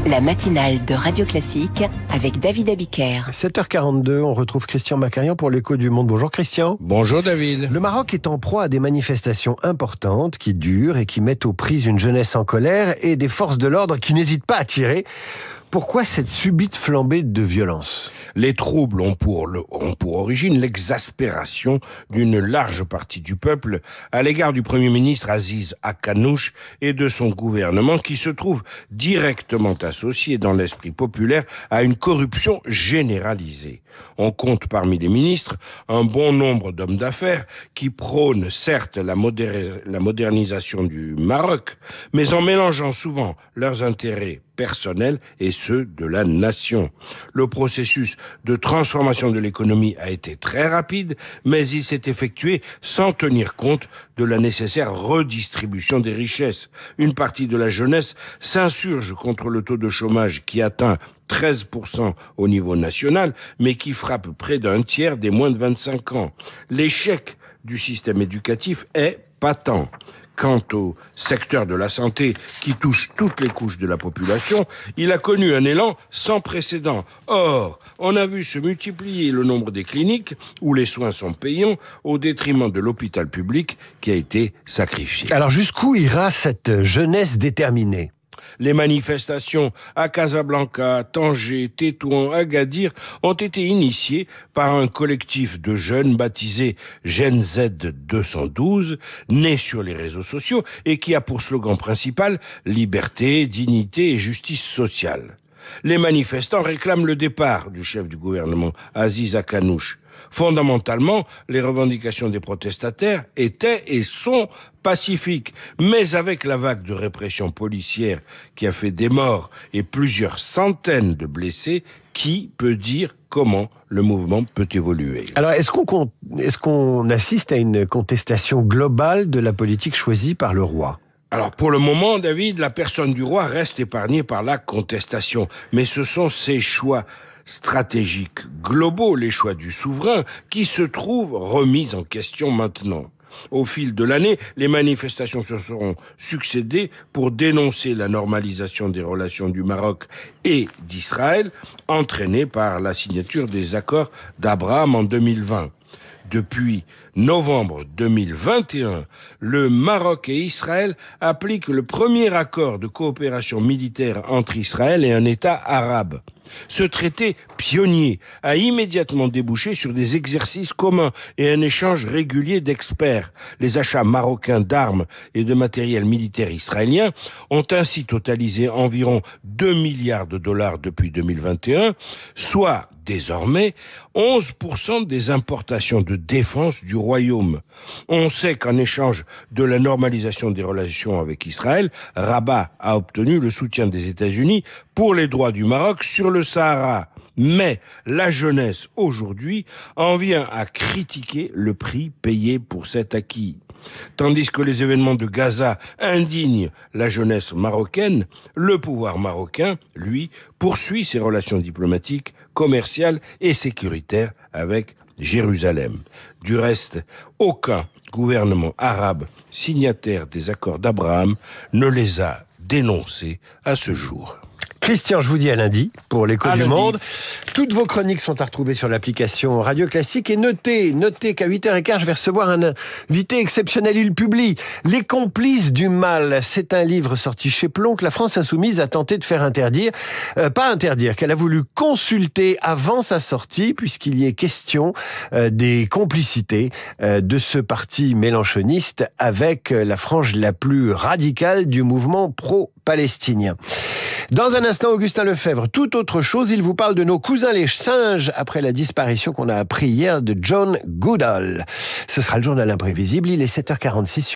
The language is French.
La matinale de Radio Classique avec David Abiker. 7h42, on retrouve Christian Macarian pour l'Écho du Monde. Bonjour Christian. Bonjour David. Le Maroc est en proie à des manifestations importantes qui durent et qui mettent aux prises une jeunesse en colère et des forces de l'ordre qui n'hésitent pas à tirer. Pourquoi cette subite flambée de violence ? Les troubles ont pour origine l'exaspération d'une large partie du peuple à l'égard du Premier ministre Aziz Akanouch et de son gouvernement qui se trouve directement associé dans l'esprit populaire à une corruption généralisée. On compte parmi les ministres un bon nombre d'hommes d'affaires qui prônent certes la modernisation du Maroc, mais en mélangeant souvent leurs intérêts personnels et ceux de la nation. Le processus de transformation de l'économie a été très rapide, mais il s'est effectué sans tenir compte de la nécessaire redistribution des richesses. Une partie de la jeunesse s'insurge contre le taux de chômage qui atteint 13% au niveau national, mais qui frappe près d'un tiers des moins de 25 ans. L'échec du système éducatif est patent. Quant au secteur de la santé qui touche toutes les couches de la population, il a connu un élan sans précédent. Or, on a vu se multiplier le nombre des cliniques où les soins sont payants au détriment de l'hôpital public qui a été sacrifié. Alors jusqu'où ira cette jeunesse déterminée ? Les manifestations à Casablanca, Tanger, Tétouan, Agadir ont été initiées par un collectif de jeunes baptisé Gen Z 212, né sur les réseaux sociaux et qui a pour slogan principal « Liberté, dignité et justice sociale ». Les manifestants réclament le départ du chef du gouvernement, Aziz Akanouch. Fondamentalement, les revendications des protestataires étaient et sont pacifiques. Mais avec la vague de répression policière qui a fait des morts et plusieurs centaines de blessés, qui peut dire comment le mouvement peut évoluer ? Alors est-ce qu'on assiste à une contestation globale de la politique choisie par le roi ? Alors pour le moment, David, la personne du roi reste épargnée par la contestation. Mais ce sont ses choix stratégiques globaux, les choix du souverain, qui se trouvent remis en question maintenant. Au fil de l'année, les manifestations se seront succédé pour dénoncer la normalisation des relations du Maroc et d'Israël, entraînée par la signature des accords d'Abraham en 2020. Depuis novembre 2021, le Maroc et Israël appliquent le premier accord de coopération militaire entre Israël et un État arabe. Ce traité pionnier a immédiatement débouché sur des exercices communs et un échange régulier d'experts. Les achats marocains d'armes et de matériel militaire israélien ont ainsi totalisé environ 2 milliards de dollars depuis 2021, soit désormais 11% des importations de défense du royaume. On sait qu'en échange de la normalisation des relations avec Israël, Rabat a obtenu le soutien des États-Unis pour les droits du Maroc sur le Sahara. Mais la jeunesse aujourd'hui en vient à critiquer le prix payé pour cet acquis. Tandis que les événements de Gaza indignent la jeunesse marocaine, le pouvoir marocain, lui, poursuit ses relations diplomatiques, commerciales et sécuritaires avec Jérusalem. Du reste, aucun gouvernement arabe signataire des accords d'Abraham ne les a dénoncés à ce jour. Christian, je vous dis à lundi pour l'Écho du Monde. Toutes vos chroniques sont à retrouver sur l'application Radio Classique. Et notez qu'à 8h15, je vais recevoir un invité exceptionnel. Il publie « Les complices du mal ». C'est un livre sorti chez Plon que la France Insoumise a tenté de faire interdire. Pas interdire, qu'elle a voulu consulter avant sa sortie, puisqu'il y est question des complicités de ce parti mélenchoniste avec la frange la plus radicale du mouvement pro-palestinien. Dans un instant, Augustin Lefebvre, tout autre chose, il vous parle de nos cousins les singes après la disparition qu'on a appris hier de John Goodall. Ce sera le journal imprévisible, il est 7h46.